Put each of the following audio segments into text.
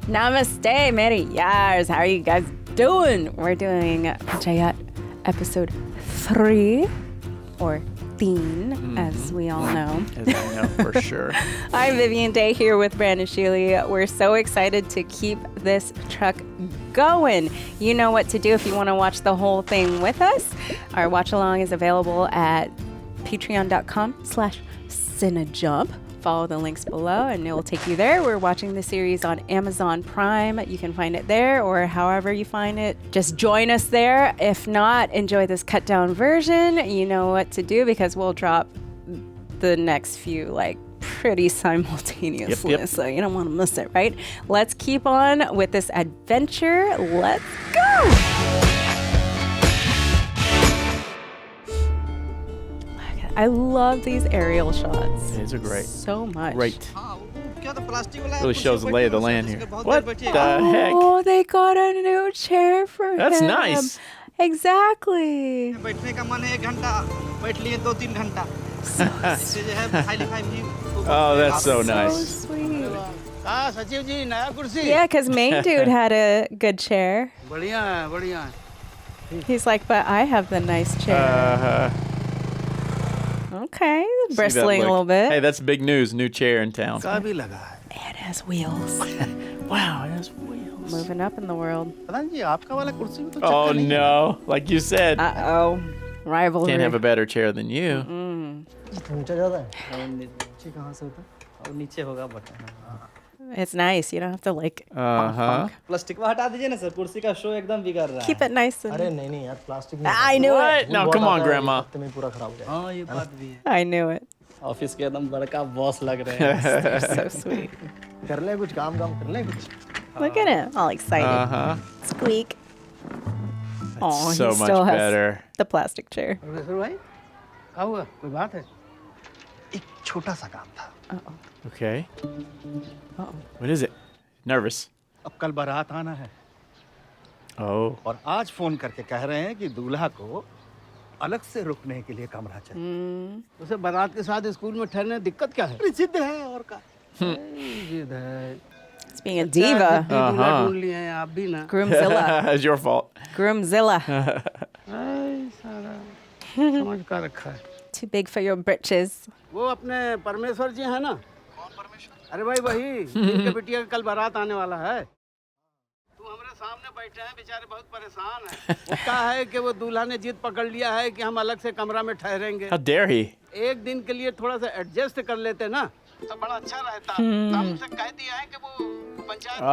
Namaste, mere yars. How are you guys doing? We're doing Panchayat episode 3, or Teen, as we all know. As I know for sure. I'm Vivian Day here with Brandon Shealy. We're so excited to keep this truck going. You know what to do if you want to watch the whole thing with us. Our watch along is available at patreon.com/Cinejob. Follow the links below and it will take you there. We're watching the series on Amazon Prime. You can find it there or however you find it. Just join us there. If not, enjoy this cut down version. You know what to do because we'll drop the next few like pretty simultaneously. Yep. So you don't want to miss it, right? Let's keep on with this adventure. Let's go. I love these aerial shots. These are great. So much. Great. Really shows the lay of the land here. What the heck? Oh, they got a new chair for him. That's nice. Exactly. बैठने का मन है 1 घंटा बैठ लिए 2-3 घंटा इससे जो है पढ़ाई लिखाई भी Oh, that's so So nice. sweet. हाँ सचिव जी नया कुर्सी Yeah, because main dude had a good chair. बढ़िया है बढ़िया है He's like, but I have the nice chair. Okay, See that bristling a look? little bit. Hey, that's big news. New chair in town. का भी लगा है It has wheels. Wow, it has wheels. Moving up in the world. प्रधान जी आपका वाला कुर्सी भी तो Oh, चक्का नहीं है। no. Like you said, Uh-oh. Rivalry. can't have a better chair than you. ऊंचा ज्यादा है नीचे कहाँ से होता है और नीचे होगा button It's nice. You don't have to like Uh-huh. Plastic को हटा दीजिए ना सर कुर्सी का शो एकदम बिगड़ रहा है keep it nice. अरे And... नहीं नहीं यार plastic I knew it. What? No, come on, Grandma. हफ्ते में पूरा खराब हो जाएगा हाँ ये बात भी है I knew it. ऑफिस के एकदम बड़का बॉस लग रहे हैं They're so sweet. कर ले कुछ काम कर ले कुछ Look at him, all excited. Uh-huh. Squeak. Oh, So he much still has better. the plastic chair. Professor भाई क्या हुआ कोई बात है एक छोटा सा काम था Okay. What is it? Nervous. अब कल बारात आना है Oh. और आज फोन करके कह रहे हैं कि दूल्हा को अलग से रुकने के लिए कमरा चाहिए उसे बारात के साथ स्कूल में ठहरने दिक्कत क्या है जिद है और का जिद है It's being a diva. दूल्हा ढूंढ लिए हैं आप भी ना Groomzilla. It's your fault. Groomzilla. ऐ सारा समझ का रखा है Too big for your britches. वो अपने परमेश्वर जी हैं ना कौन परमेश्वर अरे भाई वही जिनके बिटिया का कल बारात आने वाला है तुम हमारे सामने बैठे हैं बेचारे बहुत परेशान हैं वो क्या है कि वो दूल्हा ने जिद पकड़ लिया है कि हम अलग से कमरा में ठहरेंगे How dare he? एक दिन के लिए थोड़ा सा एडजस्ट कर लेते ना तो बड़ा अच्छा रहता तो हमसे कह दिया है कि वो पंचायत Oh,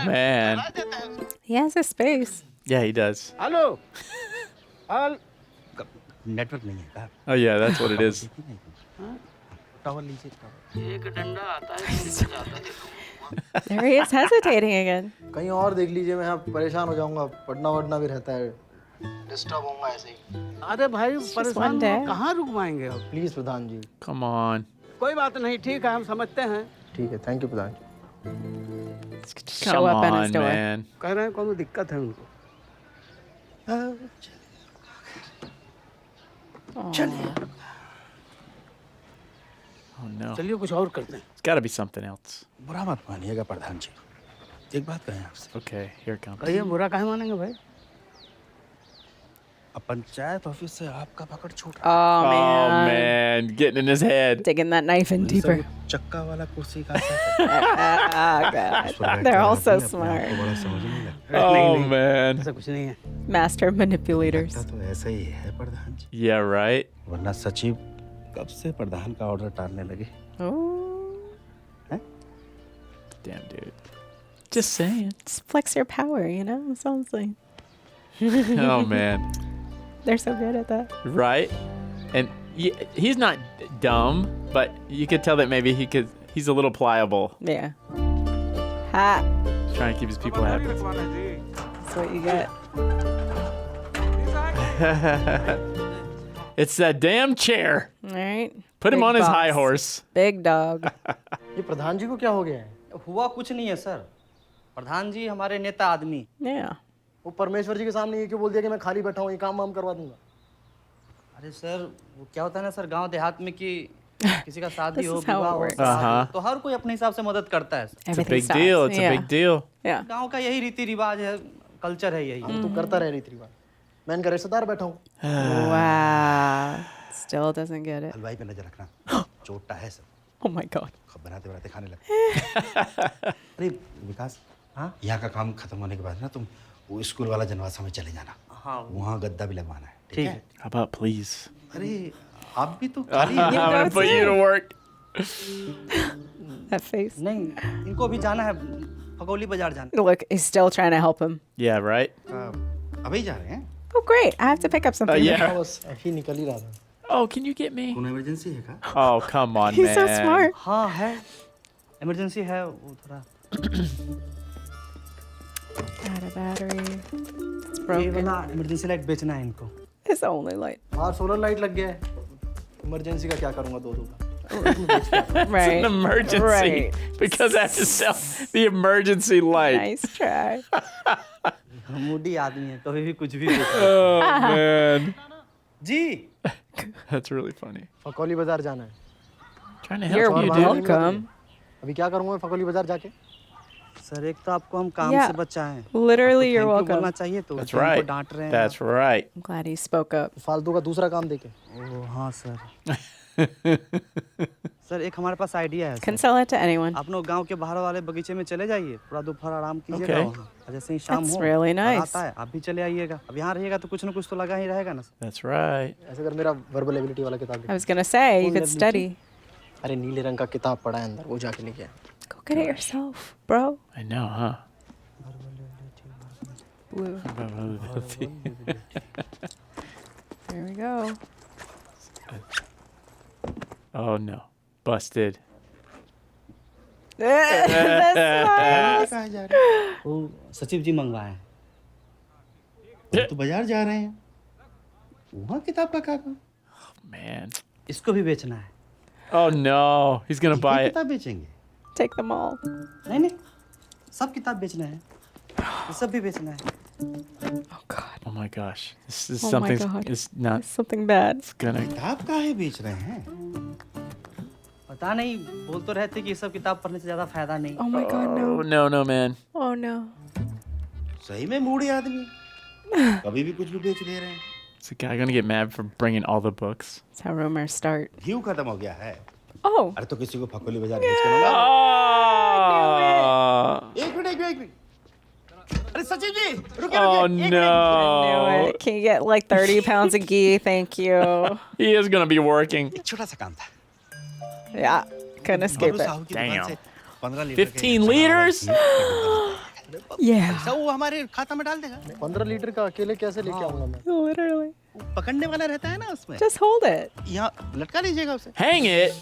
man. ठहरा देते हैं उसको। He has a space. Yeah, he does. Hello network नहीं है क्या Oh, yeah, that's what it is. Tower लीजिए टावर एक डंडा आता है There he is hesitating again. कहीं और देख लीजिए मैं यहाँ परेशान हो जाऊंगा पढ़ना वढ़ना भी रहता है डिस्टर्ब होऊंगा ऐसे ही अरे भाई परेशान one day. हो, कहाँ रुकवाएंगे अब please pradhan ji Come on. कोई बात नहीं ठीक है हम समझते हैं ठीक है thank you pradhan ji Show Come up on his on, door. man. कह रहे हैं कोनो दिक्कत है उनको Oh, no. चलिए कुछ और करते हैं It's got to be something else. बुरा मत मानिएगा प्रधान जी एक बात कहें आपसे Okay, here it comes. कहिए बुरा काहे मानेंगे भाई अब पंचायत ऑफिस से आपका पकड़ छूट Oh, Oh, man. man. Getting in his head. Digging that knife in deeper. चक्का वाला कुर्सी का Oh, God. They're all so smart. बड़ा समझने लगा Oh, man. ऐसा कुछ नहीं है Master manipulators. तो ऐसा ही है प्रधान जी Yeah, right? वरना सचिव कब से प्रधान का ऑर्डर टालने लगे Oh. Damn, dude. Just saying. Just flex your power, you know? That's all I'm saying. Oh, man. They're so good at that. Right? And he's not dumb, but you could tell that maybe he's a little pliable. Yeah. Ha. Trying to keep his people happy. That's what you get. It's that damn chair. All right. Put him Big on his boss. high horse. Big dog. ये प्रधान जी को क्या हो गया है हुआ कुछ नहीं है सर प्रधान जी हमारे नेता आदमी Yeah. वो परमेश्वर जी के सामने ये क्यों बोल दिया कि मैं खाली बैठा हूँ ये काम वाम करवा दूंगा अरे सर वो क्या होता है ना सर गांव देहात में कि किसी का शादी This हो, is how it विवाह हो, works. श्राद्ध हो, Uh-huh. तो हर कोई अपने हिसाब से मदद करता है। It's a Everything big stops. deal. It's a Yeah. big deal. Yeah. गांव का यही रीति रिवाज है, कल्चर है यही। हम तो करता रहे रीति रिवाज। मैं इनका रिश्तेदार बैठा हूँ। Wow. Still doesn't get it. हलवाई पे नजर रखना चोटा है सब Oh my God. बनाते बनाते खाने लगे अरे विकास हाँ? यहाँ का काम खत्म होने के बाद ना तुम वो स्कूल वाला जनवासा में चले जाना हाँ। वहाँ गद्दा भी लगवाना है ठीक है। How about please? अरे आप भी तो खाली हैं। I'm gonna put you to work. That face. नहीं, इनको अभी जाना है, फगोली बाजार जाना Look, he's still trying to help him. Yeah, right. अभी जा रहे हैं Oh, great. I have to pick up something. Yeah. बस अभी निकल ही रहा था। Oh, can you get me? कौन इमरजेंसी है का Oh, come on, He's man. so smart. है। हाँ है, इमरजेंसी है वो थोड़ा। Add a battery. It's ये broken. वाला इमरजेंसी लाइट बेचना है इनको। It's the only light. बाहर सोलर लाइट लग गया है। इमरजेंसी का क्या करूँगा 2 का? Right. An emergency. Right. Because I have to sell the emergency light. Nice try. Moody आदमी है, कभी भी कुछ भी बेचता है। Oh, man. Ji, That's really funny. फकोली बाजार जाना है। Trying to You're help you, बाहर dude. नहीं मिलती। welcome. अभी क्या करूँगा मैं फकोली बाजार जाके? सर एक तो आपको हम काम Yeah. से बचाएं। Literally, you're Thank you बोलना welcome. चाहिए तो That's हमको right. डांट रहे हैं। That's right. I'm glad he spoke up. फालतू का दूसरा काम देके। ओह हाँ सर। सर एक हमारे पास आइडिया है Can sir. sell it to anyone. आप लोग गांव के बाहर वाले बगीचे में चले जाइए, पूरा दोपहर आराम कीजिएगा Okay. वहाँ। और जैसे ही शाम That's हो really और nice. आता है, आप भी चले आइएगा। अब यहाँ रहिएगा तो कुछ ना कुछ तो लगा ही रहेगा ना सर। That's right. ऐसे कर मेरा वर्बल एबिलिटी वाला किताब I they. was gonna say you could study. अरे नीले रंग का किताब पड़ा है अंदर, वो जाके लेके आया। Go get it yourself, bro. I know, huh? Blue. There we go. Oh, no. Busted. That's smart. कहाँ जा रहे हैं वो सचिव जी मंगवाए हैं। हम तो बाजार जा रहे हैं वहाँ किताब का क्या काम Man. इसको भी बेचना है। Oh, no. He's going to buy it. किताब बेचेंगे Take them all. नहीं नहीं, सब किताब बेचना है, ये सब भी बेचना है। Oh God. Oh, my gosh. This is Oh my something. God. It's not It's something bad. gonna. किताब काहे बेच रहे हैं पता नहीं, बोल तो रहते कि ये सब किताब पढ़ने से ज्यादा फायदा नहीं। Oh my God, Oh, no. no, no, man. Oh no. सही में मूड़ी आदमी कभी भी कुछ भी बेच ले रहे हैं Is the guy gonna get mad for bringing all the books? That's how rumors start. घी खत्म हो गया है Oh. अरे तो किसी को फकोली बाजार बेच कर होगा Oh, एक मिनट अरे सचिव जी रुकिए oh रुकिए, एक minute. Knew it. Can you get like 30 pounds of ghee? Thank you. he is gonna be working. एक छोटा सा काम था Yeah. Couldn't escape Babu it. Sahu की दुकान Damn. से 15 लीटर 15 liters? Yeah. अच्छा वो हमारे खाता में डाल देगा 15 लीटर का अकेले कैसे लेके आऊंगा मैं? Literally. वो पकड़ने वाला रहता है ना उसमें Just hold it. यहाँ लटका लीजिएगा उसे Hang it.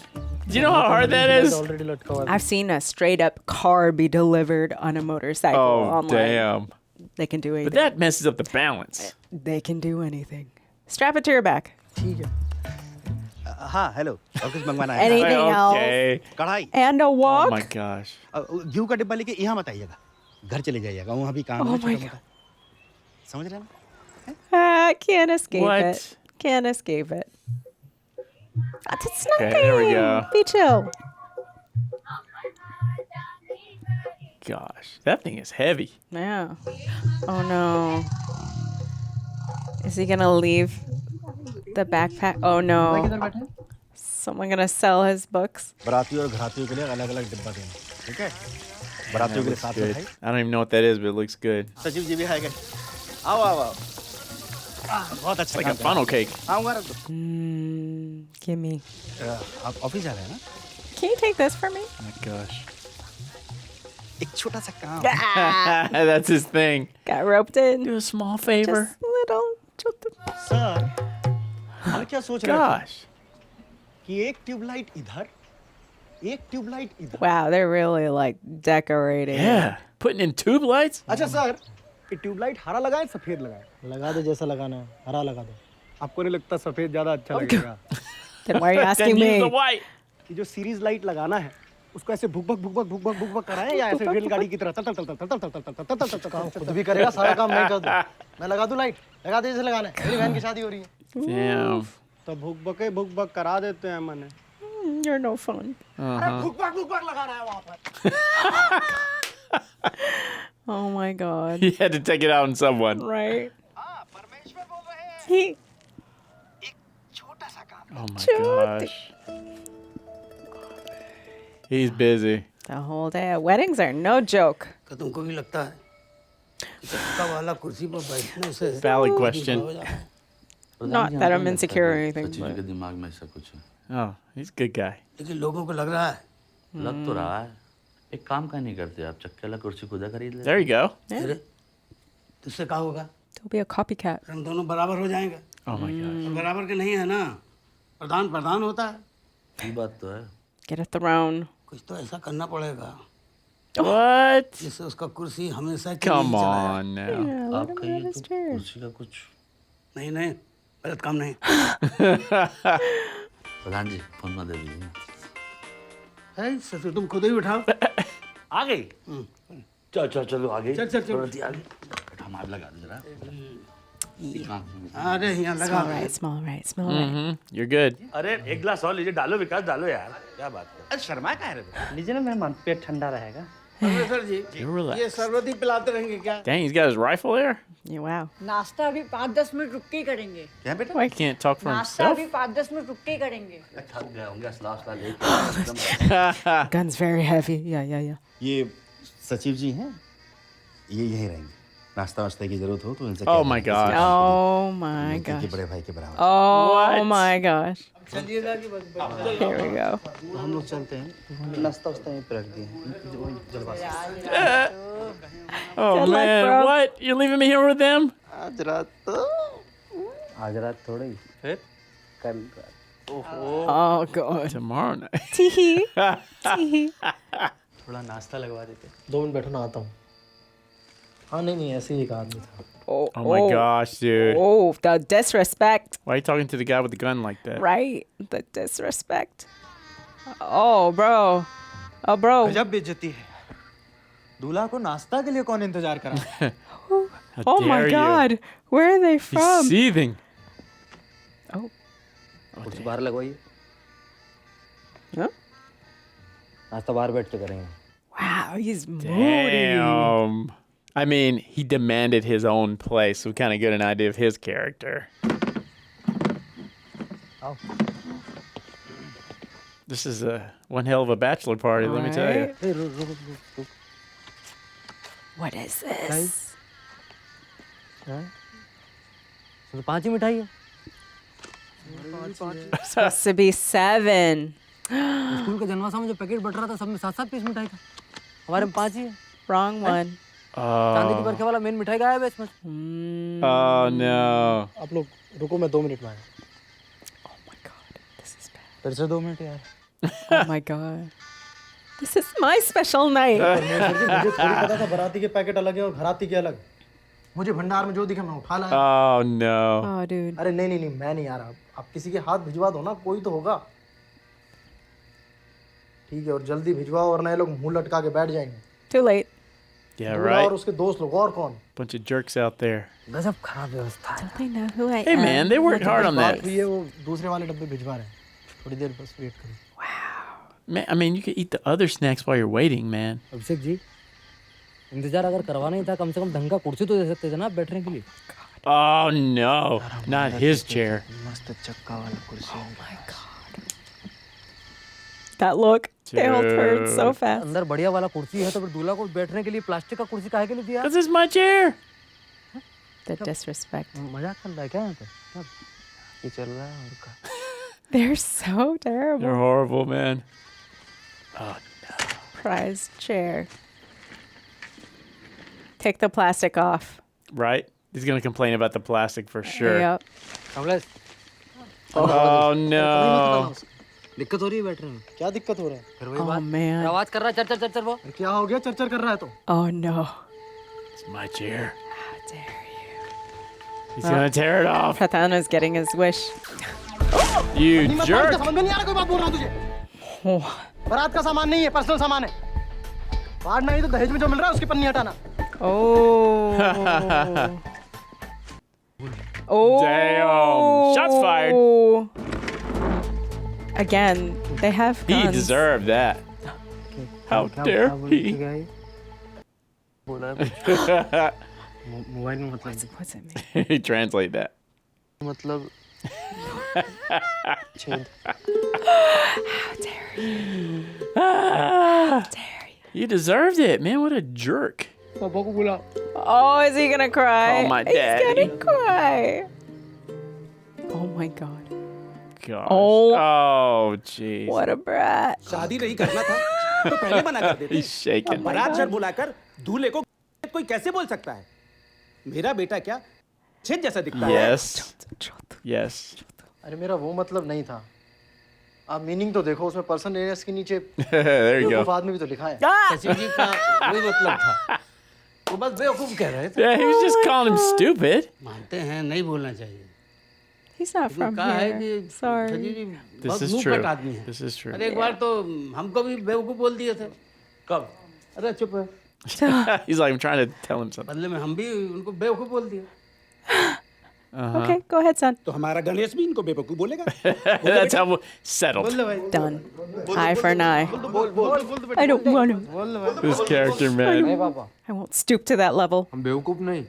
Do you know how hard that is? Already लटका हुआ है। I've seen a straight up car be delivered on a motorcycle Oh, online. damn. They can do But anything. that messes up the balance. They can do anything. Strap it to your back. ठीक है। हाँ hello और कुछ मंगवाना है Anything else? Okay. कढ़ाई And a Oh walk? my gosh. घी का डिब्बा लेके यहाँ मत आइएगा घर चले जाइएगा वहाँ भी काम है Oh my छोटा-मोटा। समझ रहे हैं ना Can't escape What? it. Can't escape it. It's nothing. Okay, there we go. Be chill. Gosh, that thing is heavy. Yeah. Oh no. Is he gonna leave the backpack? Oh no. किधर बैठे हैं? Someone gonna sell his books? बरातियों और घरातियों के लिए अलग अलग डिब्बा देंगे ठीक है बरातियों के लिए साथ में Good. खाई I don't even know what that is, but it looks good. सचिव जी भी खाएंगे आओ आओ आओ बहुत अच्छा Like a funnel cake. आऊँगा रख दो Give me. आप ऑफिस जा रहे हैं ना Can you take this for me? Oh my gosh. एक छोटा सा काम That's his thing. Got roped in. Do a small favor. Just a little. Sir हम क्या सोच रहे थे Gosh. कि एक ट्यूबलाइट इधर एक ट्यूबलाइट इधर Wow, they're really like decorating. Yeah. Putting in tube lights? अच्छा सर ये ट्यूबलाइट हरा लगाए सफेद लगाए लगा दे जैसा लगाना है, हरा लगा दे। आपको नहीं लगता सफेद ज्यादा अच्छा लगेगा Then why are you asking Then use the me? white. ये जो सीरीज लाइट लगाना है उसको ऐसे भुकभक भुकभक भुकभक भुकभक कराएं या ऐसे रेलगाड़ी की तरह तल तल तल तल तल तल तल तल तल तल तल काम खुद भी करेगा, सारा काम मैं कर दूं। मैं लगा दूं लाइट, लगा दे जैसे लगाना है। मेरी बहन की शादी हो रही है। Damn. तो भुकभके भुकभक करा देते हैं मैंने You're no fun. Oh my God. He had to take it out on someone. Right. हाँ परमेश्वर बोल रहे हैं He. एक छोटा सा काम Oh my Chote. gosh. He's busy. The whole day. Weddings are no joke. क्या तुमको भी लगता है कि चक्का वाला कुर्सी पर बैठने से Valid question. Not that I'm insecure or anything. Sachin But के दिमाग में ऐसा कुछ है Oh, he's a good guy. लेकिन लोगों को लग रहा है लग तो रहा है एक काम का नहीं करते आप चक्के वाला कुर्सी खुदा खरीद ले There you go. अरे तुझसे क्या होगा don't be a copycat. हम दोनों बराबर हो जाएंगे Oh my gosh. और बराबर के नहीं है ना प्रधान प्रधान होता है ये बात तो है Get a throne. कुछ तो ऐसा करना पड़ेगा What? जिससे उसका कुर्सी हमेशा के Come लिए चला जाए। on now. आप कहिए तो कुर्सी का कुछ नहीं नहीं गलत काम नहीं प्रधान जी फोन ना दे दीजिए है ससुर तुम खुद ही उठाओ आ गई चल चल चलो आ गई चल, चल, चल। तुरंत ही आ गई हम आप लगा दे जरा अरे यहाँ लगा Smell right. Smell right. Smell right. Mm-hmm. You're good. अरे एक गिलास और लीजिए डालो विकास डालो यार क्या बात है अरे शर्मा का है रे लीजिए ना मेहमान, पेट ठंडा रहेगा। परमेश्वर जी You relax. ये शरबत ही पिलाते रहेंगे क्या Dang, he's got his rifle there? Yeah, wow. नाश्ता अभी 5-10 मिनट रुक के ही करेंगे। क्या बेटा Why he can't talk for नाश्ता himself? अभी 5-10 मिनट रुक के ही करेंगे। थक गए होंगे असला असला लेके Gun's very heavy. Yeah. ये सचिव जी हैं ये यहीं रहेंगे नाश्ता वास्ते की जरूरत हो तो इनसे Oh कह my देना। gosh. Oh my इनके gosh. बड़े भाई के बराबर Oh What? my gosh. चलिएगा कि बस Here we go. हम लोग चलते हैं नाश्ता वास्ता यहीं पे रख दिए जलवा Oh Good luck, man, bro. what? You're leaving me here with them? आज रात तो आज रात थोड़ी फिर? कल रात। Oh God. Tomorrow night. Teehee. Teehee. थोड़ा नाश्ता लगवा देते। 2 मिनट बैठो ना आता हूँ हाँ नहीं ऐसे ही एक आदमी था Oh, Oh my gosh, dude. Oh, the disrespect. Why are you talking to the guy with the gun like that? Right? The disrespect. Oh, bro. Oh, bro. गजब बेइज्जती है दूल्हा को नाश्ता के लिए कौन इंतजार कर रहा है How Oh my dare you. God. Where are they He's from? seething. कुछ बाहर लगवाइए। Huh? नाश्ता बाहर बैठ के करेंगे। Wow, he's moody. Damn. I mean, he demanded his own place, so we kind of get an idea of his character. आओ। This is one hell of a bachelor party, let me tell you. Right? ए, रुक। What is this? तो 5 ही मिठाई है। Supposed to be 7. School के जन्माशा में जो packet but रहा था सब में 7-7 पीस मिठाई था। हमारे में 5 ही है। Wrong one. चांदी की Oh, बरखे वाला मेन मिठाई गायब है इसमें। oh no. आप लोग रुको मैं 2 मिनट में आया Oh my God. This is bad. फिर से 2 मिनट यार Oh my God. This is my special night. परमेश्वर जी मुझे थोड़ी पता था बाराती के पैकेट अलग है और घराती के अलग मुझे भंडार में जो दिखा मैं उठा लाया Oh no. Oh, dude. अरे नहीं मैं नहीं आ रहा आप किसी के हाथ भिजवा दो ना कोई तो होगा ठीक है और जल्दी भिजवाओ और नए लोग मुंह लटका के बैठ जाएंगे Too late. Yeah, दूल्हा right? और उसके दोस्त लोग और कौन Bunch of jerks out there. गजब खराब व्यवस्था है। Don't they know who I Hey am? man, they worked hard on बात that. हुई है वो दूसरे वाले डब्बे भिजवा रहे हैं थोड़ी देर बस वेट करो Man, I mean, you could eat the other snacks while you're waiting, man. Abhishek ji, इंतजार अगर करवाना ही था कम से कम ढंग का कुर्सी तो दे सकते थे ना आप बैठने के लिए। Oh no, not his chair. मस्त चक्का वाला कुर्सी That look. They all turned so Dude. fast. अंदर बढ़िया वाला कुर्सी है तो फिर दूल्हा को बैठने के लिए प्लास्टिक का कुर्सी काहे के लिए दिया? This is my chair. The disrespect. मजाक कर रहा है क्या यहाँ पे? ये चल रहा है और क्या? They're so terrible. You're horrible, man. Oh, Prize chair. Take the plastic off. right? He's gonna complain about the plastic for sure. Yep. Kamlesh, Oh no. दिक्कत हो रही है बैठने में? क्या दिक्कत हो रहा है फिर वही Oh बात। man. आवाज कर रहा है चर चर चर वो। क्या हो गया चर्चा कर रहा है तो Oh no. It's my chair. How dare you? He's gonna tear it off. Prathana's getting his wish. You मैं jerk. समझ में नहीं आ रहा कोई बात बोल रहा हूँ तुझे बारात का सामान नहीं है पर्सनल सामान है बाहर नहीं तो दहेज में जो मिल रहा है उसकी पन्नी हटाना Oh. Oh. Damn. Shots fired. Again, They have He guns. deserved that. How dare he? Mobile में मतलब What's it mean? He translate that. मतलब छेद How dare you? Ah, Dare you? you deserved it, man. What a jerk. पापा को बुला Oh, is he gonna cry? Call my He's daddy. gonna cry. Oh my god. Gosh. Oh. Oh, jeez. What a brat. शादी नहीं करना था तो पहले मना कर देते। He's shaking. बारात घर बुलाकर दूल्हे को कोई कैसे बोल सकता है? मेरा बेटा क्या छेद जैसा दिखता है? Yes. Yes. अरे मेरा वो मतलब नहीं था आप मीनिंग तो देखो उसमें पर्सन एरियस के नीचे There you go. बाद में भी तो लिखा है सचिन जी का वही मतलब था, वो बस बेवकूफ कह रहे थे। Yeah, he was just calling him stupid. मानते हैं नहीं बोलना चाहिए। He's not from कहा है here. कि सचिन Sorry. जी This बहुत is मुंह true. फट आदमी है। This is true. अरे एक बार तो हमको भी बेवकूफ बोल दिए थे। कब? अरे चुप है, He's like, I'm trying to tell him something. बदले में हम भी उनको बेवकूफ बोल दिए। Okay, go ahead, son. तो हमारा गणेश भी इनको बेवकूफ बोलेगा? That's how settled. बोल दे भाई, Done. Eye for an eye. बोल बोल दे I don't want him. This character, man. पापा I won't stoop to that level. हम बेवकूफ नहीं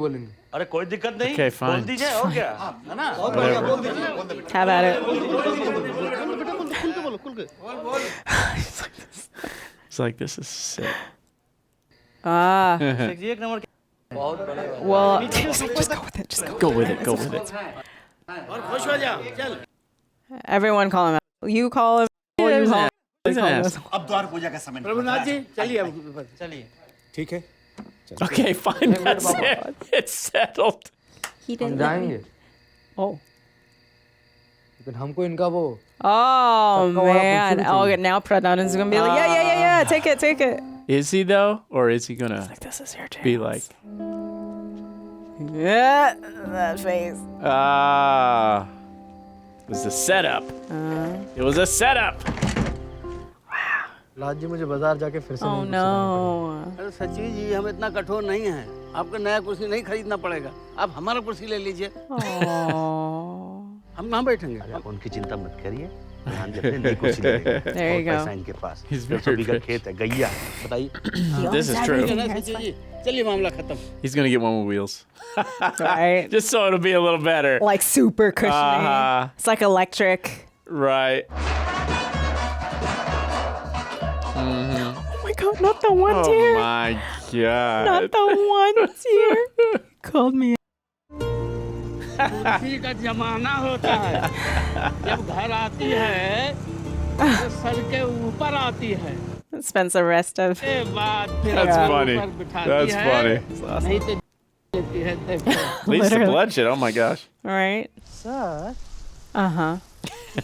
बोलेंगे अरे कोई दिक्कत नहीं Okay, fine. बोल दीजिए और क्या है ना Have at it. It's like, this is sick. Ah. एक नंबर के Well, just go with it. Just go. Go with it. Go with it. और खुश हो जा, चल। Everyone call him out. You call him. Or you call him. He's an ass. अब द्वार पूजा का समय प्रभुनाथ जी चलिए अब चलिए ठीक है। Okay, fine. That's it. It's settled. He didn't. जाएंगे Oh. लेकिन हमको इनका वो Oh वाला man. पूछूं Oh, now Pradhan is gonna be like, yeah. Take it, take it. Is he, though? Or is he going to Like, this is your chance. be like, Yeah, that face. ah, it was a setup. It was a setup. लाज जी मुझे बाजार जाके फिर से Oh नई कुर्सी no. अरे सचिन जी हम इतना कठोर नहीं हैं, आपको नया कुर्सी नहीं खरीदना पड़ेगा, आप हमारा कुर्सी ले लीजिए, Oh. हम वहाँ बैठेंगे। उनकी चिंता मत करिए ध्यान रखिए नई कुर्सी ले लेंगे। There you और पैसा go. इनके पास He's 200 very बीघा rich. खेत है गैया बताइए This is true. ठीक है ना सचिन जी, चलिए मामला खत्म। He's going to get one with wheels. Right. Just so it'll be a little better. Like super cushiony. Uh-huh. It's like electric. Right. Oh my god, not the one Oh tier. my God. Not the one tier. Called me. कुर्सी का जमाना होता है, जब घर आती है तो सर के ऊपर आती है, Spends the rest of. के बाद फिर That's अपने funny. ऊपर बिठाती That's है, funny. नहीं तो लेती है देखो। At least the Literally. bloodshed. Oh my gosh. Right? Sir Uh huh.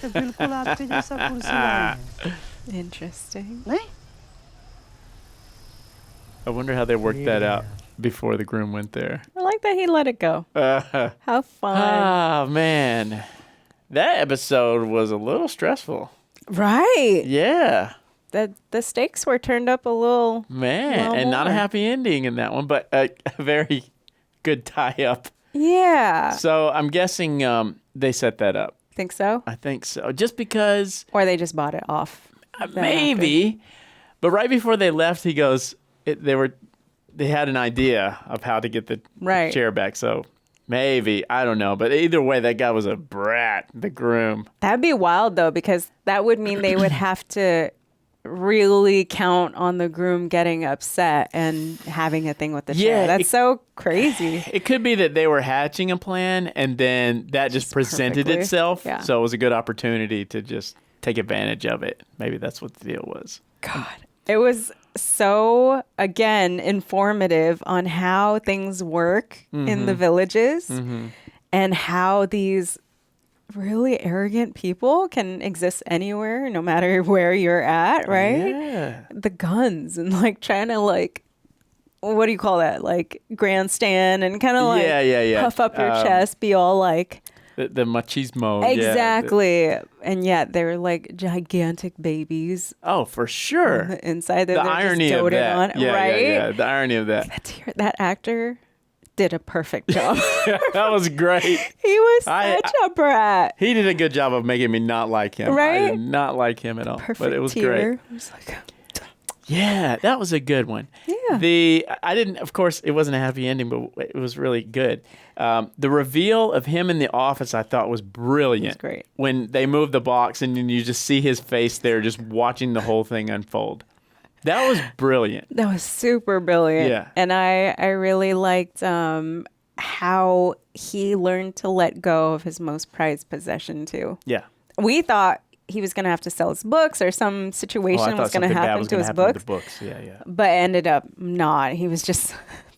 तो बिल्कुल आपके जैसा कुर्सी है Interesting. I wonder how they worked that out before the groom went there. I like that he let it go. How fun. Oh, man. That episode was a little stressful. Right. Yeah. The stakes were turned up a little. Man. Well, and not a more. happy ending in that one, but a very good tie up. Yeah. So I'm guessing they set that up. Think so? I think so. Just because Or they just bought it off. maybe. But right before they left, he goes, they had an idea of how to get the Right. chair back. So maybe, I don't know. But either way, that guy was a brat, the groom. That'd be wild though, because that would mean they would have to really count on the groom getting upset and having a thing with the chair. Yeah, That's so crazy. It could be that they were hatching a plan and then that just presented perfectly. itself. Yeah. So it was a good opportunity to just take advantage of it. Maybe that's what the deal was. God. It was so, again, informative on how things work in the villages and how these really arrogant people can exist anywhere, no matter where you're at, right? Yeah. The guns and like trying to like, what do you call that? Like grandstand and kind of like Yeah. puff up your chest, be all like, The machismo. yeah. exactly. And yet they're like gigantic babies Oh, for sure. on the inside that The they're irony just of doting that. on, Yeah, right? yeah. The irony of that. That actor did a perfect job. That was great. He was such a brat. He did a good job of making me not like him. I Right? did not like him at all. Perfect but it was tear. great. I was like, Yeah, that was a good one. Yeah. I didn't, of course, it wasn't a happy ending, but it was really good. The reveal of him in the office, I thought, was brilliant. It was great. When they moved the box and then you just see his face there, just watching the whole thing unfold. That was brilliant. that was super brilliant. Yeah. And I really liked how he learned to let go of his most prized possession too. Yeah. We thought he was going to have to sell his books or some situation was going to happen to his books. Yeah, yeah. But ended up not. He was just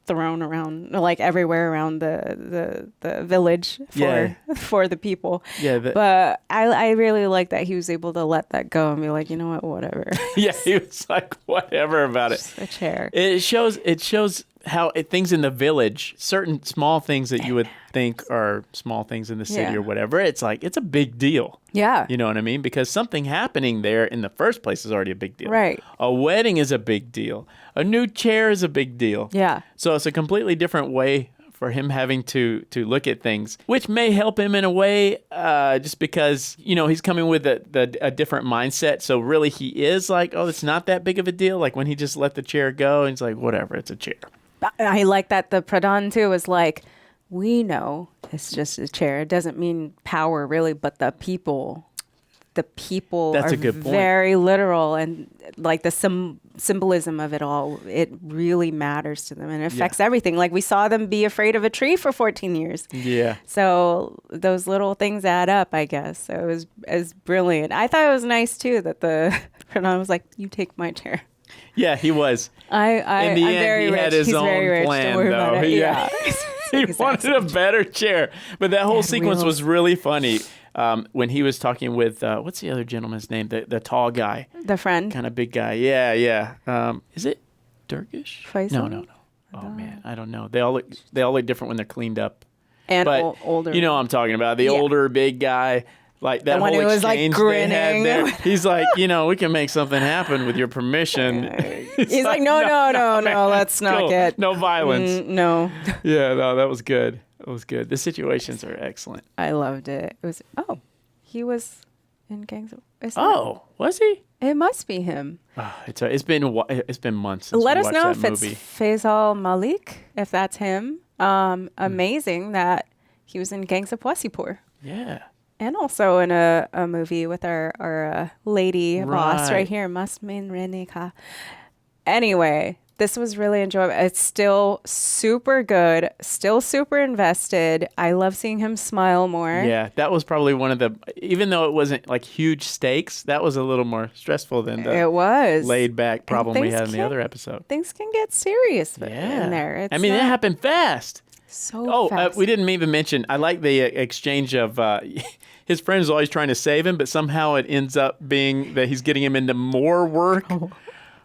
thrown around like everywhere around the village for the people. Yeah, but I really like that he was able to let that go and be like, you know what, whatever. Yeah, he was like, whatever about it. Just a chair. It shows how things in the village, certain small things that you would think are small things in the city Yeah. or whatever, it's like, it's a big deal. Yeah. You know what I mean? Because something happening there in the first place is already a big deal. Right. A wedding is a big deal. A new chair is a big deal. Yeah. So it's a completely different way for him having to look at things, which may help him in a way, just because, you know, he's coming with a different mindset. So really he is like, oh, it's not that big of a deal. Like when he just let the chair go and he's like, whatever, it's a chair. I like that the Pradhan too was like, we know it's just a chair. It doesn't mean power really, but the people That's are a good point. very literal, and like the symbolism of it all, it really matters to them and it affects everything. Like we saw them be afraid of a tree for 14 years. Yeah. So those little things add up, I guess. So it was brilliant. I thought it was nice too that the Pradhan was like, you take my chair. Yeah, he was. In the end, very he rich. had his He's own very rich. plan, Don't worry about though. it. Yeah. He wanted a better chair. But that whole Had sequence wheels. was really funny. When he was talking with, what's the other gentleman's name? The tall guy. The friend. Kind of big guy. Yeah, yeah. Is it Turkish? Faisal? No. Oh, man. I don't know. They all look different when they're cleaned up. And But older. you know what I'm talking about. The Yeah. older big guy. Like that The one whole who was, like, exchange they had grinning. there. He's like, you know, we can make something happen with your permission. He's like, no, let's not Cool. get No violence. no. Yeah, no, that was good. It was good. The situations are excellent. I loved it. It was he was in Gangs of Oh, was he? It must be him. Oh, it's been months since Let we us watched know that if movie. it's Faisal Malik, if that's him. Amazing that he was in Gangs of Wasseypur. Yeah. And also in a movie with our lady boss Right. right here, Masmin Renika. Anyway, this was really enjoyable. It's still super good, still super invested. I love seeing him smile more. Yeah, that was probably one of the, even though it wasn't like huge stakes, that was a little more stressful than the It was. laid back problem we things had in the can- other episode. Things can get serious Yeah. in there. It's I mean, it not happened fast. so fast. We didn't even mention, I like the exchange of, his friend's always trying to save him, but somehow it ends up being that he's getting him into more work.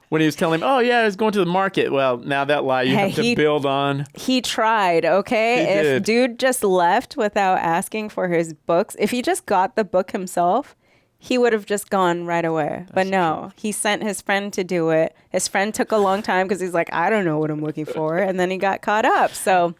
When he was telling him, oh, yeah, I was going to the market. Well, now that lie you Hey, have to build on. He tried, okay? He If did. dude just left without asking for his books, if he just got the book himself, he would have just gone right away. But no, he sent his friend to do it. His friend took a long time because he's like, I don't know what I'm looking for. And then he got caught up. So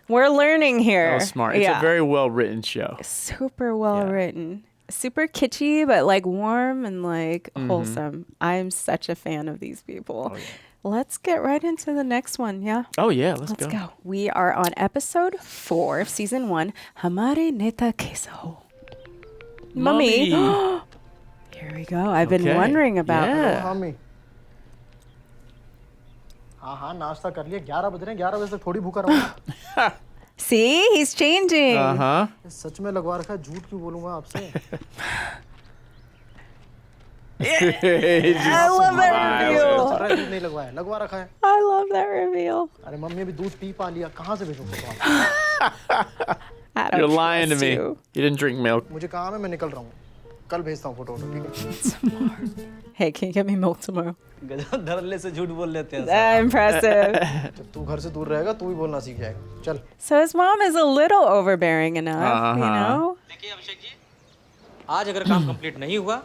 we're learning here. That was smart. It's a very well-written show. Super well written. Super kitschy, but like warm and like Mm-hmm. wholesome. I'm such a fan of these people. Let's get right into the next one. Yeah. Oh, yeah, let's Let's go. We are on episode 4 of season 1. Hamare neta kaisa ho. Mummy. Here we go. I've been Okay. wondering about Yeah. हाँ मी हाँ नाश्ता कर लिया 11 बज रहे हैं 11 बजे तक थोड़ी भूखा रहूंगा See, he's changing. Uh-huh. सच में लगवा रखा है झूठ क्यों बोलूंगा आपसे I love that चल reveal. रहा है, दूध नहीं लगवाया लगवा रखा है I love that reveal. अरे मम्मी अभी दूध पी पा लिया कहाँ से भेजूं photo I don't You're lying to trust me. you. You didn't drink milk. मुझे काम है मैं निकल रहा हूँ कल भेजता हूँ फोटो ठीक है Hey, can you get me milk tomorrow? गजब धड़ल्ले से झूठ बोल लेते हैं Impressive. जब तू घर से दूर रहेगा तू भी बोलना सीख जाएगा चल So his mom is a little overbearing enough, you know? देखिए अभिषेक जी आज अगर काम कंप्लीट नहीं हुआ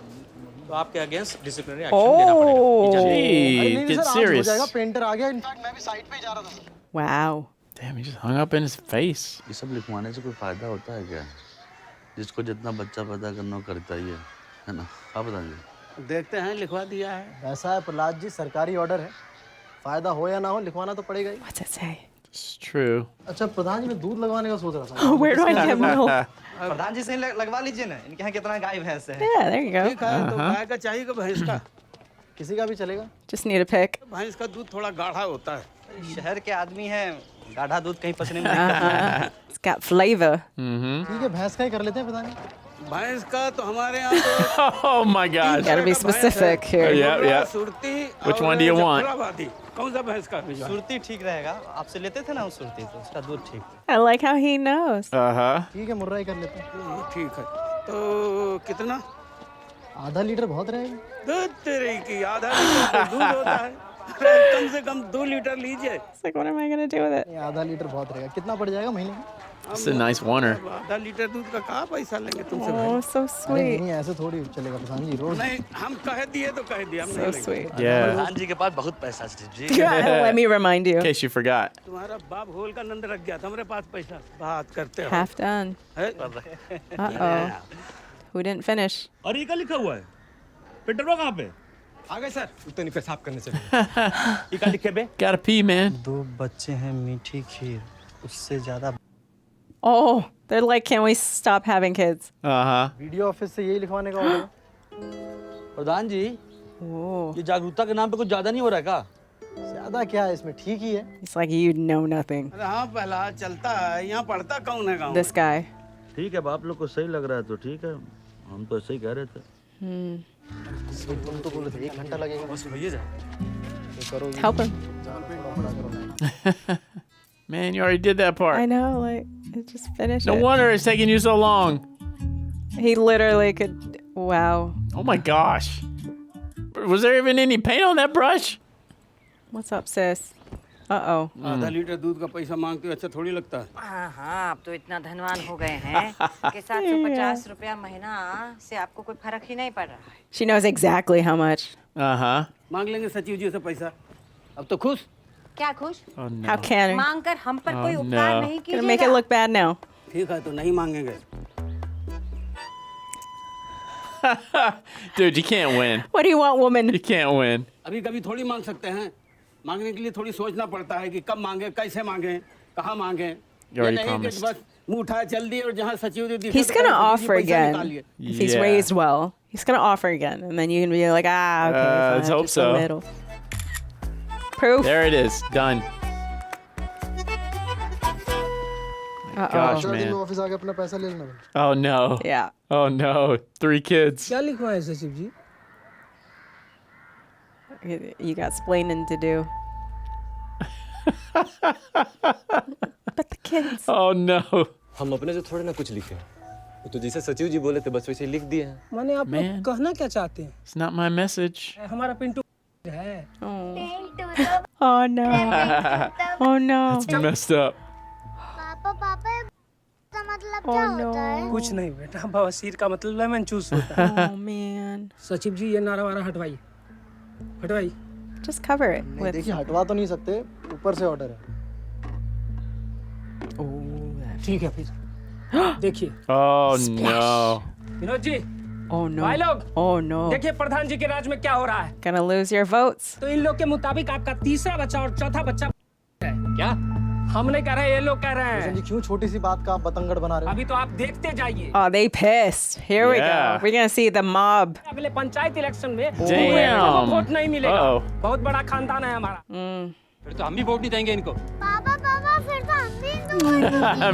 तो आपके अगेंस्ट डिसिप्लिनरी एक्शन लेना पड़ेगा Oh, Gee, नहीं get सर आज हो serious. जाएगा पेंटर आ गया इनफैक्ट मैं भी साइट पे ही जा रहा था wow. Damn, he just hung up in his face. ये सब लिखवाने से कोई फायदा होता है क्या? जिसको जितना बच्चा पैदा करना करता ही है ना? आप बताइए। देखते हैं, लिखवा दिया है। ऐसा है प्रहलाद जी, सरकारी ऑर्डर है, फायदा हो या ना हो लिखवाना तो पड़ेगा ही। What's it say? It's true. अच्छा प्रधान जी, मैं दूध लगवाने का सोच रहा था। Where do I get milk? प्रधान जी से लगवा लीजिए ना, इनके यहाँ कितना गाय भैंस है। Yeah, there you go. ठीक है, तो गाय का चाहिए कि भैंस का? किसी का भी चलेगा। Just need a pick. भैंस का दूध थोड़ा गाढ़ा होता है। शहर के आदमी हैं, गाढ़ा दूध कहीं पचने में दिक्कत नहीं है। It's got flavor. ठीक है, भैंस का ही कर लेते हैं प्रधान जी। भैंस का तो हमारे यहाँ तो Oh my gosh. Gotta be specific here. Yeah, yeah. Surti. Which one do you want? Jafarabadi. कौन सा भैंस का? सुरती ठीक रहेगा, आपसे लेते थे ना वो सुरती, तो उसका दूध ठीक। I like how he knows. ठीक है, मुर्रा ही कर लेते हैं। ठीक है, तो कितना? आधा लीटर बहुत रहेगा। दूध तेरे की आधा लीटर तो दूध होता है। कम से कम 2 लीटर लीजिए। It's like, what am I gonna do with it? ये आधा लीटर बहुत रहेगा। कितना पड़ जाएगा महीने में? It's a nice oneer. आधा लीटर दूध का कहाँ पैसा लेंगे तुमसे भाई? Oh, so अरे sweet. नहीं, ऐसे थोड़ी चलेगा प्रधान जी, रोज। नहीं, हम कह दिए तो कह दिए, हम नहीं So लेंगे। sweet. Yeah. प्रधान जी के पास बहुत पैसा है जी। Let me remind you. In case you forgot. तुम्हारा बाप होल का नंद रख गया था हमारे पास पैसा। बात करते हो। Half done. है? Uh-oh. Who didn't finish? और ये क्या लिखा हुआ है? पेट्रोल कहाँ पे? आ गए सर, उतनी पेशाब करने से। ये क्या लिखे बे? Gotta pee, man. 2 बच्चे हैं, मीठी खीर, उससे ज्यादा। Oh, they're like, can we stop having kids? Video office से यही लिखवाने का ऑर्डर। प्रधान जी, Oh, ये जागरूकता के नाम पे कुछ ज्यादा नहीं हो रहा है का? ज्यादा क्या है इसमें, ठीक ही है। it's like you know nothing. अरे हाँ, पहला चलता है, यहाँ पढ़ता कौन है गाँव? This guy. ठीक है, आप लोग को सही लग रहा है तो ठीक है, हम तो ऐसे ही कह रहे थे। तुम तो बोले थे 1 घंटा लगेगा। बस भैया जा। करो। Help him. Man, you already did that part. I know, like, it just finished No it. wonder it's taking you so long. He literally could. Wow. Oh my gosh. Was there even any paint on that brush? What's up, sis? Uh-oh. आधा litre दूध का पैसा मांगते हो, अच्छा थोड़ी लगता है। हाँ हाँ, अब तो इतना धनवान हो गए हैं कि 750 रुपया महीना से आपको कोई फर्क ही नहीं पड़ रहा है। She knows exactly how much. Uh-huh. मांग लेंगे सचिव जी से पैसा। अब तो खुश? क्या खुश? Oh no. How can we? मांग कर हम पर कोई Oh, उपकार no. नहीं Gonna make it कीजिएगा। look bad now. ठीक है, तो नहीं मांगेंगे। Dude, you can't win. What do you want, woman? You can't win. अभी कभी थोड़ी मांग सकते हैं। मांगने के लिए थोड़ी सोचना पड़ता है कि कब मांगे, कैसे मांगे, कहाँ मांगे। You already ये नहीं कि promised. बस मुंह उठाया चल दिए और जहाँ सचिव जी दिखे He's तो gonna कहे, offer "जी, पैसा again. निकालिए।" If he's Yeah. raised well, he's gonna offer again, and then you can be like, ah, okay, fine, let's hope just a so. little. Proof. There it is. Done. Uh-oh. Gosh, दिन में man. Office आके अपना पैसा ले लेना। Oh no. Yeah. Oh no. 3 kids. क्या लिखवा है सचिव जी? You got splaining to do. But the kids. Oh no. हम अपने से थोड़े ना कुछ लिखे हैं, तो जैसे सचिव जी बोले थे बस वैसे ही लिख दिए हैं। माने आप लोग Man. कहना क्या चाहते हैं? It's not my message. हमारा पिंटू है। Oh no. Oh no. It's messed up. Oh no. कुछ नहीं बेटा, बवासीर का मतलब लेमन जूस होता है। Oh man. सचिव जी, ये नारा वारा हटवाइए, हटवाइए। Just cover it नहीं, with. देखिए हटवा तो नहीं सकते, ऊपर से ऑर्डर है। ठीक है फिर। देखिए Oh no. Vinod ji, Oh no. भाई लोग, Oh no. देखिए प्रधान जी के राज में क्या हो रहा है। Gonna lose your votes. तो इन लोग के मुताबिक आपका तीसरा बच्चा और चौथा बच्चा है। क्या? हम नहीं कह रहे, ये लोग कह रहे प्रधान हैं। जी, क्यों छोटी सी बात का आप बतंगड़ बना रहे हो? अभी तो आप देखते जाइए। Oh, they pissed. Here we Yeah. go. We're gonna see the mob. अगले पंचायत इलेक्शन में Damn. वोट नहीं मिलेगा। Uh-oh. बहुत बड़ा खानदान है हमारा। फिर तो हम भी वोट नहीं देंगे इनको।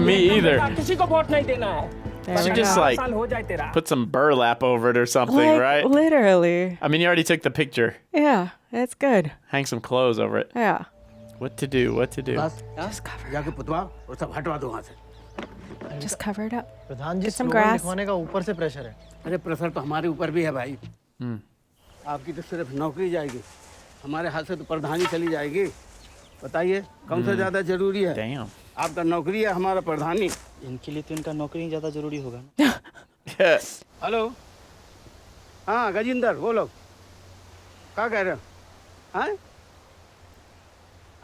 Me either. किसी को वोट नहीं देना है। There we Should just go. like साल हो जाए तेरा। put some burlap over it or something, Like, right? literally. I mean, you already took the picture. Yeah, that's good. Hang some clothes over it. Yeah. What to do? What to do? बस Just cover. जाके पुतवाओ और सब हटवा दो वहाँ से। Just cover it up. Pradhan ji, Get some slogan grass. लिखवाने का ऊपर से प्रेशर है। अरे प्रेशर तो हमारे ऊपर भी है भाई। आपकी तो सिर्फ नौकरी जाएगी, हमारे हाथ से तो प्रधानी चली जाएगी। बताइए कौन सा ज्यादा जरूरी है? Damn. आपका नौकरी है, हमारा प्रधानी। इनके लिए तो इनका नौकरी ज़्यादा जरूरी होगा ना। Yes. हेलो, हाँ गजिंदर बोलो, क्या कह रहे हो? हाँ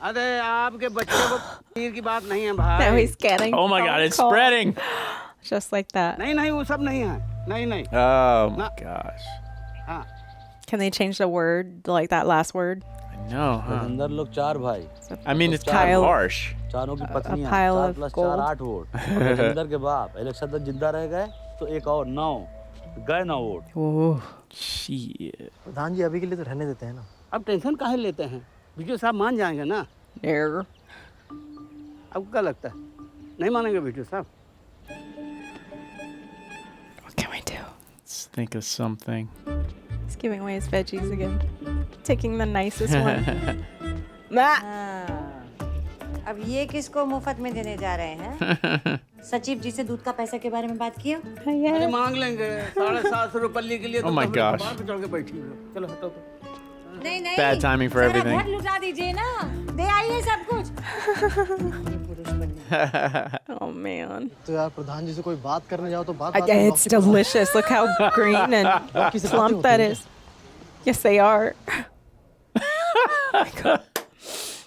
अरे आपके बच्चे को पनीर की बात नहीं है भाई। Now he's getting. Oh my God, phone it's calls. spreading. Just like that. नहीं नहीं वो सब नहीं है, नहीं नहीं। Oh my No. gosh. हाँ Can they change the word, like that last word? I know, huh? अंदर लोग 4 भाई, I mean, it's kind Pile- of harsh. चारों की पत्नियां, pile 4 of + 4 gold. 8 वोट। और राजेंद्र के बाप इलेक्शन तक जिंदा रह गए तो एक और 9 गए 9 वोट। Oh. Shit. प्रधान जी अभी के लिए तो रहने देते हैं ना। अब टेंशन काहे लेते हैं, बीजू साहब मान जाएंगे ना। Error. आपको क्या लगता है नहीं मानेंगे बीजू साहब? What can we do? Let's think of something. He's giving away his veggies again. Taking the nicest one. Nah. हाँ। अब ये किसको मुफ्त में देने जा रहे हैं? सचिव जी से दूध का पैसा के बारे में बात किया? अरे मांग लेंगे 750 रुपये के लिए। Oh my gosh. चढ़ के बैठी हो। चलो हटो तो। नहीं नहीं। Bad timing for सारा everything. घर लुटा दीजिए ना, दे आइए सब कुछ। ये पुरुष बनने। Oh man. तो यार प्रधान जी से कोई बात करने जाओ तो बात It's delicious. Look how green and plump that is. Yes, they are.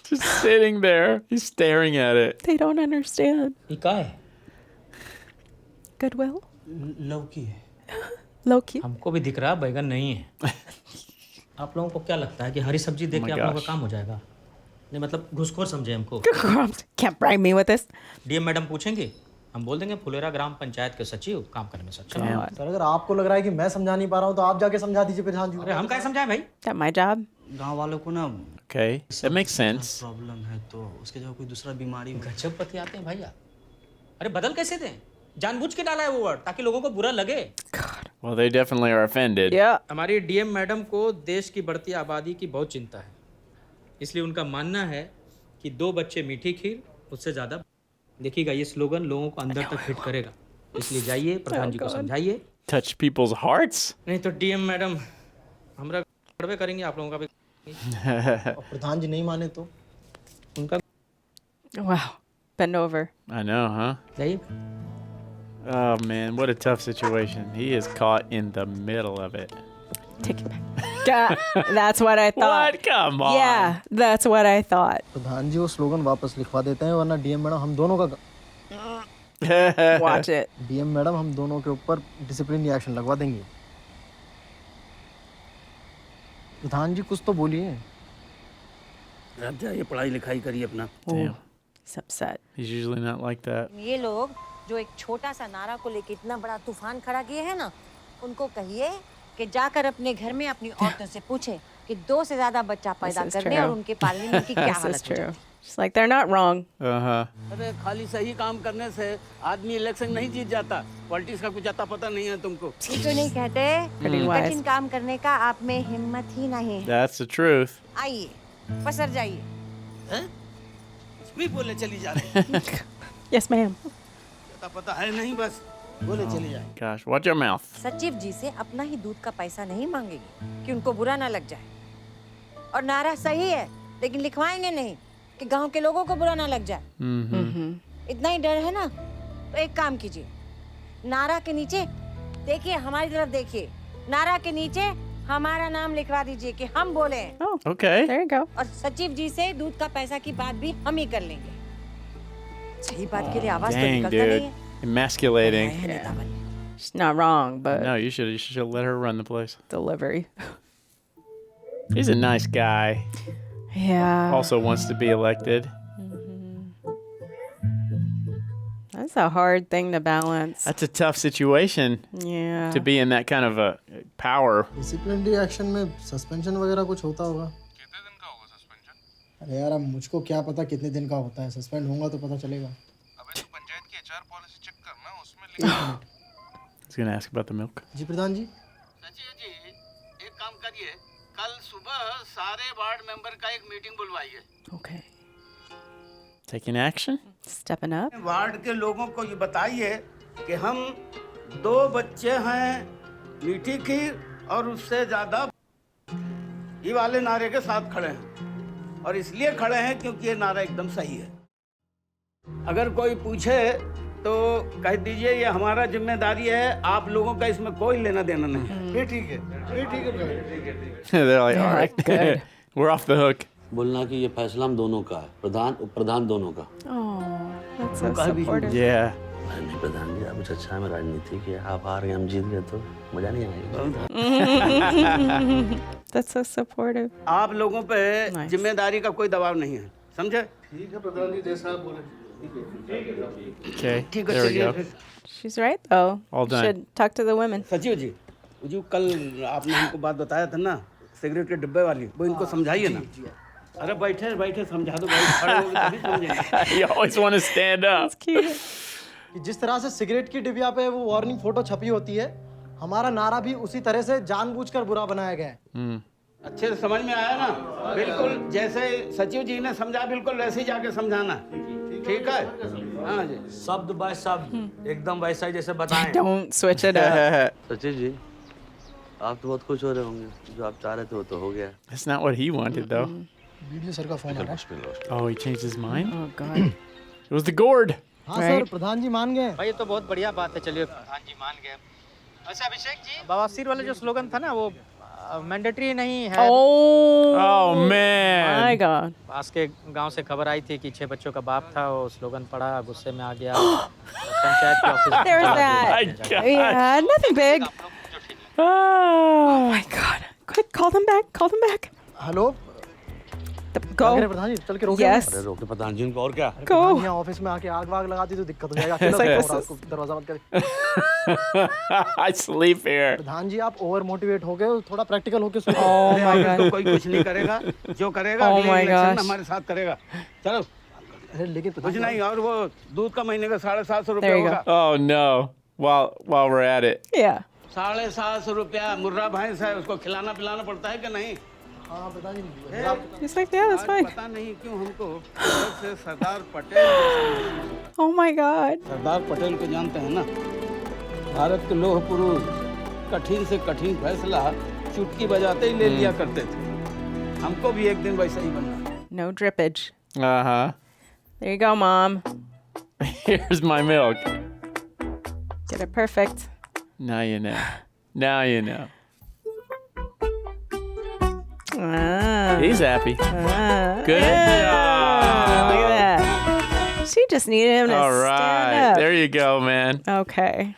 Just sitting there. He's staring at it. They don't understand. ये क्या है? Goodwill? लौकी है। Loki? हमको भी दिख रहा बैगन नहीं है। आप लोगों को क्या लगता है कि हरी सब्जी देख के आप लोगों का काम हो जाएगा? नहीं मतलब घुसखोर समझे हमको। Can't bribe me with this. DM madam पूछेंगे, हम बोल देंगे फुलेरा ग्राम पंचायत के सचिव काम करने में सक्षम है। सर अगर आपको लग रहा है कि मैं समझा नहीं पा रहा हूँ तो आप जाके समझा दीजिए प्रधान जी। अरे हम क्या समझाएं भाई? That my job? गांव वालों को ना Okay, that makes sense. Problem है तो उसके जगह कोई दूसरा बीमारी हो। गजब पति आते हैं भैया। अरे बदल कैसे दें? जानबूझ के डाला है वो वर्ड ताकि लोगों को बुरा लगे। Well, they definitely are offended. Yeah. हमारी डीएम मैडम को देश की बढ़ती आबादी की बहुत चिंता है, इसलिए उनका मानना है कि 2 बच्चे मीठी खीर उससे ज्यादा। देखिएगा ये स्लोगन लोगों को अंदर तक हिट करेगा, इसलिए जाइए प्रधान जी को समझाइए। Touch people's hearts? नहीं तो डीएम मैडम हमरा गड़बड़ करेंगे आप लोगों का भी। और प्रधान जी नहीं माने तो उनका Wow. Bend over. I know, huh? जाइए। Oh man, what a tough situation. He is caught in the middle of it. Take it back. That's what I thought. What? Come on. Yeah, that's what I thought. प्रधान जी वो slogan वापस लिखवा देते हैं वरना DM madam हम दोनों का Watch it. DM madam हम दोनों के ऊपर डिसिप्लिनरी एक्शन लगवा देंगे। प्रधान जी कुछ तो बोलिए। अब जाइए पढ़ाई लिखाई करिए अपना। Damn. He's upset. He's usually not like that. ये लोग जो एक छोटा सा नारा को लेके इतना बड़ा तूफान खड़ा किए हैं ना, उनको कहिए कि जाकर अपने घर में अपनी औरतों से पूछे कि 2 से ज्यादा बच्चा पैदा is करने true. और उनके पालने में उनकी क्या This is हालत हो true. जाती है। She's like, they're not wrong. Uh-huh. अरे खाली सही काम करने से आदमी इलेक्शन नहीं जीत जाता। पॉलिटिक्स का कुछ आता पता नहीं है तुमको। ये तो नहीं कहते Pretty कि wise. कठिन काम करने का आप में हिम्मत ही नहीं है। That's the truth. आइए पसर जाइए। कुछ भी बोले चली जा रही। Yes, ma'am. पता है नहीं बस बोले चली जाए। Gosh, watch your mouth. सचिव जी से अपना ही दूध का पैसा नहीं मांगेगी कि उनको बुरा ना लग जाए। और नारा सही है लेकिन लिखवाएंगे नहीं कि गांव के लोगों को बुरा ना लग जाए। इतना ही डर है ना तो एक काम कीजिए, नारा के नीचे देखिए, हमारी तरफ देखिए, नारा के नीचे हमारा नाम लिखवा दीजिए कि हम बोले हैं। Oh, Okay. there you go. और सचिव जी से दूध का पैसा की बात भी हम ही कर लेंगे। सही बात के लिए आवाज तो Dang, निकलता नहीं dude. है। Emasculating. है नेता बनने। She's not wrong, but No, you should let her run the place. delivery. He's a nice guy. Yeah. Also wants to be elected. That's a hard thing to balance. That's a tough situation Yeah. to be in that kind of a power. Disciplinary action में suspension वगैरह कुछ होता होगा। कितने दिन का होगा suspension? अरे यार अब मुझको क्या पता कितने दिन का होता है, सस्पेंड होगा तो पता चलेगा। अबे तू पंचायत की एचआर पॉलिसी चेक करना, उसमें लिखा He's gonna ask about the milk. जी प्रधान जी। सचिव जी एक काम करिए, कल सुबह सारे वार्ड मेंबर का एक मीटिंग बुलवाइए। Okay. Taking action? Stepping up. Ward के लोगों को ये बताइए कि हम 2 बच्चे हैं मीठी खीर और उससे ज्यादा ये वाले नारे के साथ खड़े हैं, और इसलिए खड़े हैं क्योंकि ये नारा एकदम सही है। अगर कोई पूछे तो कह दीजिए ये हमारा जिम्मेदारी है, आप लोगों का इसमें कोई लेना देना नहीं है। ये ठीक है, ये ठीक है। They're like, all Yeah, right, good. we're off the hook. बोलना कि ये फैसला हम दोनों का है, प्रधान उपप्रधान दोनों का। Oh, that's so उनका भी supportive. Yeah. अरे नहीं प्रधान जी, आप चर्चा में राजनीति की आप हार गए, हम जीत गए तो मजा नहीं आएगा। That's so supportive. आप लोगों पे Nice. जिम्मेदारी का कोई दबाव नहीं है, समझे? ठीक है प्रधान जी, जैसा आप बोले। Okay. ठीक है, There we चलिए go. फिर। She's right, though. All done. Should talk to the women. सचिव जी, जो कल आपने हमको बात बताया था ना, सिगरेट के डिब्बे वाली, वो इनको समझाइए ना। अरे बैठे बैठे समझा दो भाई, खड़े होगे तभी समझेंगे। You always want to stand up. That's cute. कि जिस तरह से सिगरेट की डिबिया पे वो वार्निंग फोटो छपी होती है, हमारा नारा भी उसी तरह से जानबूझकर बुरा बनाया गया है। अच्छे से समझ में आया ना? बिल्कुल जैसे सचिव जी ने समझा, बिल्कुल वैसे ही जाके समझाना। ठीक है? हाँ जी। शब्द बाय शब्द एकदम वैसा ही जैसे बताएं। Don't switch it up. सचिव जी, आप तो बहुत खुश हो रहे होंगे, जो आप चाह रहे थे वो तो हो गया। That's not what he wanted, though. Video sir का फोन आ रहा है। Oh, he changed his mind? Oh, God. It was the gourd. हाँ सर, प्रधान जी मान गए। भाई ये तो बहुत बढ़िया बात है, चलिए प्रधान जी मान गए। वैसे अभिषेक जी, बवासीर वाला जो स्लोगन था ना, वो मैंडेटरी नहीं है। Oh, man. My God. पास के गांव से खबर आई थी कि 6 बच्चों का बाप था, वो स्लोगन पढ़ा, गुस्से में आ गया, पंचायत के office There was My that. God. Yeah, nothing big. Oh, my God. Quick, call them back. Call them back. Hello, Go. प्रधान जी चल के रोके। Yes. अरे रोके प्रधान जी उनको और क्या? Go. यहाँ ऑफिस में आके आग वाग लगाती तो दिक्कत हो जाएगा। अकेला like रहता हूँ, this रात is- को दरवाजा बंद करके। I sleep here. प्रधान जी आप ओवर मोटिवेट हो गए, थोड़ा प्रैक्टिकल होके सोचो। Oh, my तो God. कोई कुछ नहीं करेगा, जो करेगा Oh अगले my इलेक्शन में gosh. हमारे साथ करेगा। चलो, अरे लेकिन कुछ प्रधान नहीं। और वो दूध का महीने का 750 रुपया There you होगा। Oh, no. While we're at it. Yeah. 750 रुपया मुर्रा भैंस है, उसको खिलाना पिलाना पड़ता है कि नहीं? हाँ प्रधान जी, He's like, yeah, that's आज fine. पता नहीं क्यों हमको अलग से सरदार पटेल जैसा- Oh, my God. Sardar Patel को जानते हैं ना? भारत के लौह पुरुष कठिन से कठिन फैसला चुटकी बजाते ही ले लिया करते थे। हमको भी एक दिन वैसा ही बनना है। No drippage. Uh-huh. There you go, Mom. Here's my milk. Get it perfect. Now you know. Now you know. Ah. He's happy. Good Yeah, look job. at that. She just needed him to All stand right. up. There you go, man. Okay.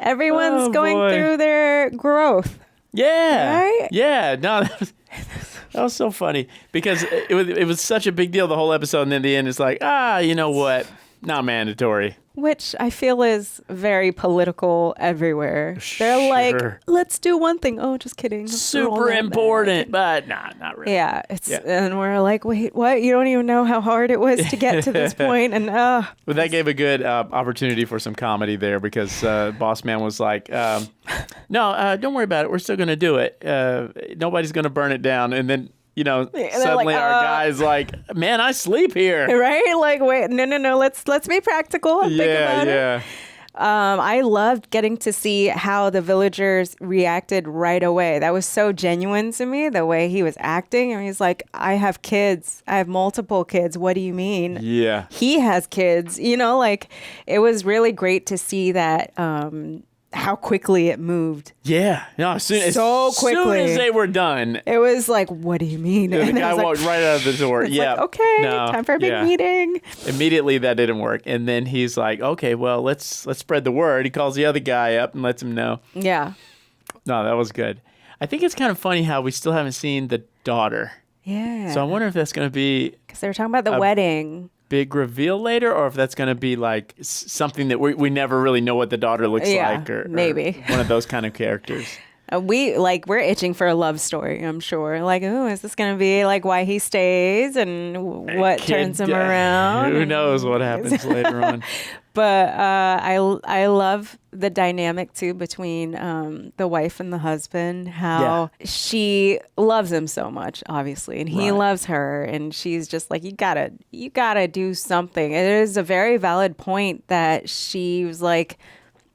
Everyone's Oh, going boy. through their growth. Yeah. Right? Yeah. No, that was so funny because it was such a big deal the whole episode, and then the end it's like, you know what? Not mandatory. Which I feel is very political everywhere. They're like, Sure. let's do one thing. Oh, just kidding. Let's roll Super that important, back. but not really. Yeah, it's Yeah. and we're like, wait, what? You don't even know how hard it was to get to this point, and But that gave a good opportunity for some comedy there because Boss Man was like, no, don't worry about it. We're still going to do it. Nobody's going to burn it down. And then, they're suddenly like, our guy's like, man, I sleep here. right? Like, wait, no. Let's be practical and think about it. I loved getting to see how the villagers reacted right away. That was so genuine to me, the way he was acting. And he's like, I have kids. I have multiple kids. What do you mean? Yeah. He has kids. Like, it was really great to see that, how quickly it moved. Yeah. No, as soon So as quickly. they were done, It was like, what do you mean? the And it guy was like, walked right out of the door. it's Yeah. like, okay, No, time for a big yeah. meeting. Immediately that didn't work. And then he's like, okay, well, let's spread the word. He calls the other guy up and lets him know. Yeah. No, that was good. I think it's kind of funny how we still haven't seen the daughter. Yeah. So I wonder if that's going to be Because they were talking about the a wedding. big reveal later, or if that's going to be like something that we never really know what the daughter looks Yeah, like, or maybe. one of those kind of characters. We're itching for a love story, I'm sure. Like, oh, is this going to be like why he stays and what turns him around? Who knows what happens later on? But I love the dynamic too between the wife and the husband. How she loves him so much, obviously, and he loves her, and she's just like, you gotta do something. It is a very valid point that she was like,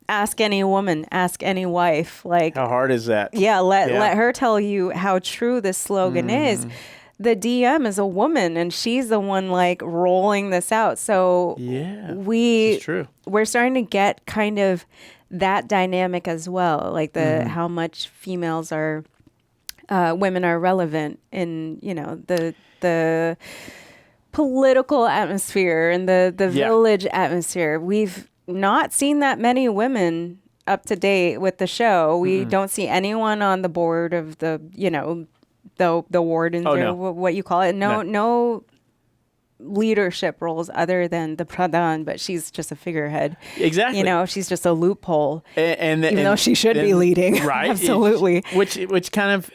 ask any woman, ask any wife, like, How hard is that? let her tell you how true this slogan is. The DM is a woman, and she's the one like rolling this out. So Yeah, this is true. we're starting to get kind of that dynamic as well, like the how much females are women are relevant in, the political atmosphere and the village atmosphere. We've not seen that many women up to date with the show. We don't see anyone on the board of the wardens or what you call it. No leadership roles other than the pradhan, but she's just a figurehead. Exactly. She's just a loophole. And even though she should be leading. Right. Absolutely. Which kind of,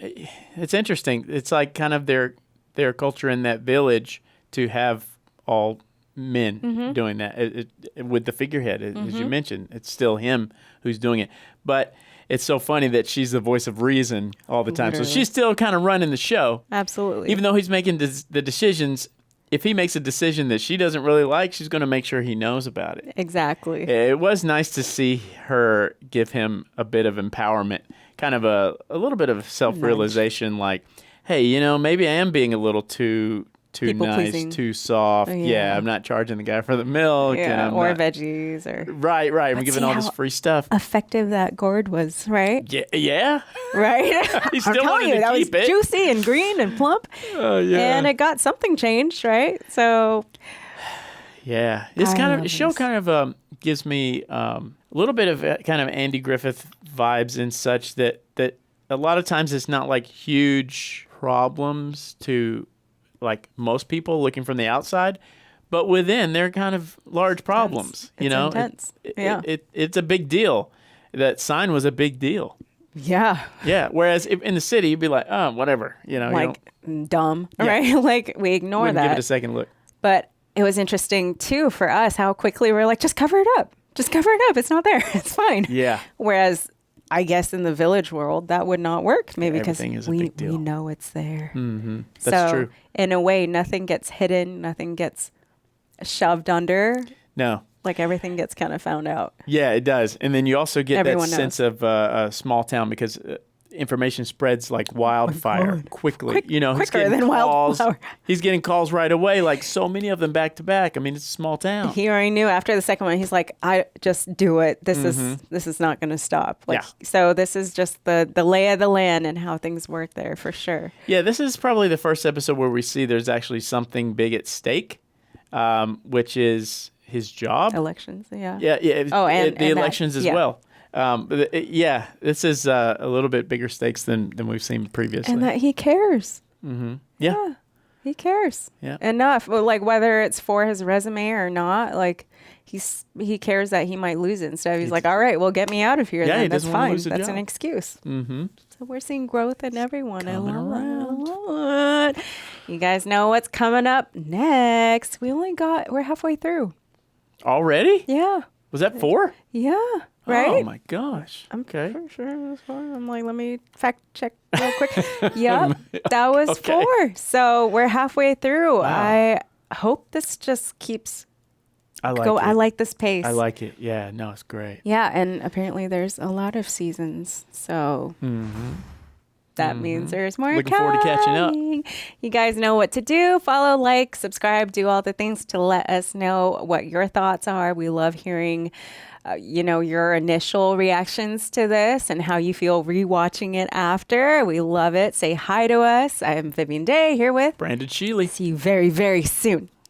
it's interesting. It's like kind of their culture in that village to have all men doing that with the figurehead, as you mentioned. It's still him who's doing it. But it's so funny that she's the voice of reason all the time. Literally. So she's still kind of running the show. Absolutely. Even though he's making the decisions, if he makes a decision that she doesn't really like, she's going to make sure he knows about it. Exactly. It was nice to see her give him a bit of empowerment, kind of a little bit of self-realization, like, hey, maybe I am being a little too People-pleasing. nice, too soft. Yeah. I'm not charging the guy for the milk. and I'm or not- veggies or Right. I'm But giving see all this how free stuff. effective that gourd was, right? Yeah. Right? He I'm still telling wanted you, to that was keep it. juicy and green and plump. Oh, yeah. And it got something changed, right? So Yeah, this I kind love of show this. kind of gives me a little bit of kind of Andy Griffith vibes and such that a lot of times it's not like huge problems to like most people looking from the outside, but within they're kind of large problems. It's intense. Yeah. It's a big deal. That sign was a big deal. yeah, Yeah. Whereas if in the city you'd be like, oh, whatever. You like dumb, Yeah. right? Like we ignore wouldn't give it that. a second look. But it was interesting too for us how quickly we're like, just cover it up. Just cover it up. It's not there. It's fine. Yeah. Whereas I guess in the village world that would not work. Maybe because Everything is a we big deal. know it's there. Mm-hmm. That's so true. in a way, nothing gets hidden. Nothing gets shoved under. No. Like everything gets kind of found out. Yeah, it does. And then you also get Everyone that sense of a small town because information spreads like wildfire quickly. He's quicker getting than calls. wildfire. He's getting calls right away, like so many of them back to back. I mean, it's a small town. He already knew after the second one. He's like, "I just do it. This is not going to stop." Like, Yeah. so this is just the lay of the land and how things work there for sure. Yeah, this is probably the first episode where we see there's actually something big at stake, which is his job. Elections, yeah. Yeah. Oh, and the that- elections as yeah. well. This is a little bit bigger stakes than we've seen previously. And that he cares. Yeah. He cares. Yeah. Enough. Well, like whether it's for his resume or not, like he cares that he might lose it. Instead, he's like, all right, well, get me out of here. Yeah, then. he That's doesn't wanna fine. lose the That's an job. excuse. Mm-hmm. So we're seeing growth in everyone. I Coming love around. it. I love it. You guys know what's coming up next. We're halfway through. Already? Yeah. Was that 4? Yeah. Right? Oh my gosh. I'm okay. pretty sure that's 4. I'm like, let me fact check real quick. Yep. That was Okay. 4. So we're halfway through. Wow. I hope this just keeps I like go. it. I like this pace. I like it. Yeah, no, it's great. Yeah, and apparently there's a lot of seasons. So that means there's more Looking forward to catching up. coming. You guys know what to do. Follow, like, subscribe, do all the things to let us know what your thoughts are. We love hearing your initial reactions to this and how you feel rewatching it after. We love it. Say hi to us. I'm Vivian Day here with Brandon Sheely. See you very, very soon.